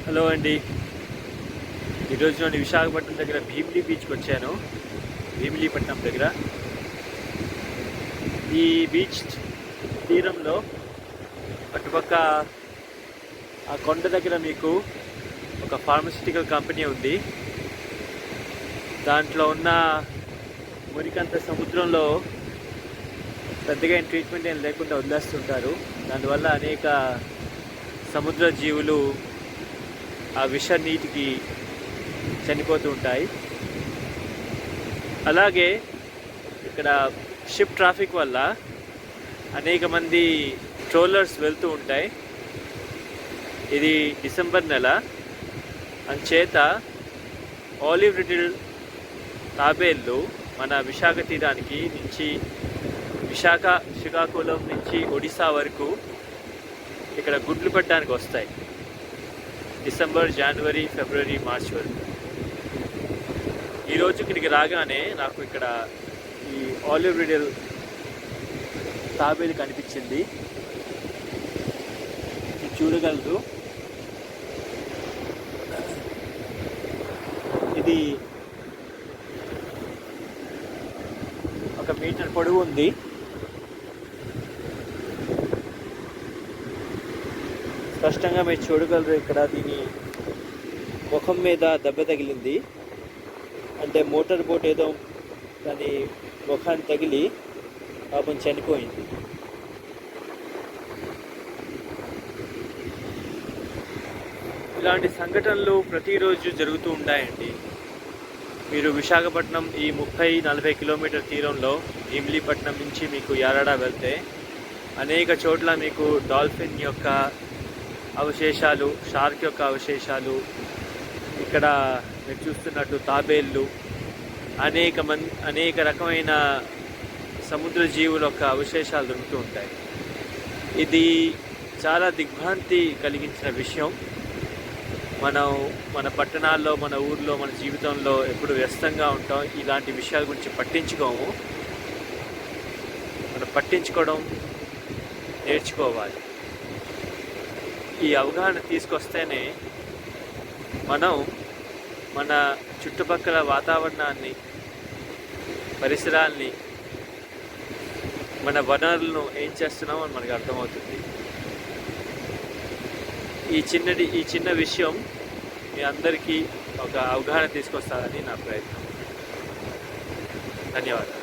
Hello అండి. ఈరోజు నేను విశాఖపట్నం దగ్గర భీమిలీ బీచ్కి వచ్చాను. భీమిలీపట్నం దగ్గర ఈ బీచ్ తీరంలో అటుపక్క ఆ కొండ దగ్గర మీకు ఒక ఫార్మస్యూటికల్ కంపెనీ ఉంది. దాంట్లో ఉన్న మురికంత సముద్రంలో పెద్దగా ట్రీట్మెంట్ ఏం లేకుండా వదిలేస్తుంటారు. దానివల్ల అనేక సముద్ర జీవులు ఆ విష నీటికి చనిపోతూ ఉంటాయి. అలాగే ఇక్కడ షిప్ ట్రాఫిక్ వల్ల అనేక మంది ట్రోలర్స్ వెళ్తూ ఉంటాయి. ఇది డిసెంబర్ నెల, అంచేత ఆలివ్ రిటిల్ తాబేళ్ళు మన విశాఖ తీరానికి నుంచి శ్రీకాకుళం నుంచి ఒడిశా వరకు ఇక్కడ గుడ్లు పెట్టడానికి వస్తాయి. డిసెంబర్, జనవరి, ఫిబ్రవరి, మార్చ్ వరకు. ఈరోజు ఇక్కడికి రాగానే నాకు ఇక్కడ ఈ ఆలివ్ రిటిల్ తాబేలు కనిపించింది. చూడగలరు. ఇది 1 మీటర్ పొడవు ఉంది. స్పష్టంగా మీరు చూడగలరు. ఇక్కడ దీని ముఖం మీద దెబ్బ తగిలింది. అంటే మోటార్ బోట్ ఏదో దాని ముఖాన్ని తగిలి పాపం చనిపోయింది. ఇలాంటి సంఘటనలు ప్రతిరోజు జరుగుతూ ఉంటాయండి. మీరు విశాఖపట్నం ఈ 30-40 కిలోమీటర్ తీరంలో భీమిలీపట్నం నుంచి మీకు యారాడ వెళ్తే అనేక చోట్ల మీకు డాల్ఫిన్ యొక్క అవశేషాలు, షార్క్ యొక్క అవశేషాలు, ఇక్కడ మీరు చూస్తున్నట్టు తాబేళ్ళు, అనేక రకమైన సముద్ర జీవుల యొక్క అవశేషాలు దొరుకుతూ ఉంటాయి. ఇది చాలా దిగ్భ్రాంతి కలిగించిన విషయం. మనం మన పట్టణాల్లో, మన ఊర్లో, మన జీవితంలో ఎప్పుడు వ్యస్తంగా ఉంటాం. ఇలాంటి విషయాల గురించి పట్టించుకోము. మనం పట్టించుకోవడం నేర్చుకోవాలి. ఈ అవగాహన తీసుకొస్తేనే మనం మన చుట్టుపక్కల వాతావరణాన్ని, పరిసరాల్ని, మన వనరులను ఏం చేస్తున్నామో మనకు అర్థమవుతుంది. ఈ చిన్న విషయం మీ అందరికీ ఒక అవగాహన తీసుకొస్తారని నా ప్రయత్నం. ధన్యవాదాలు.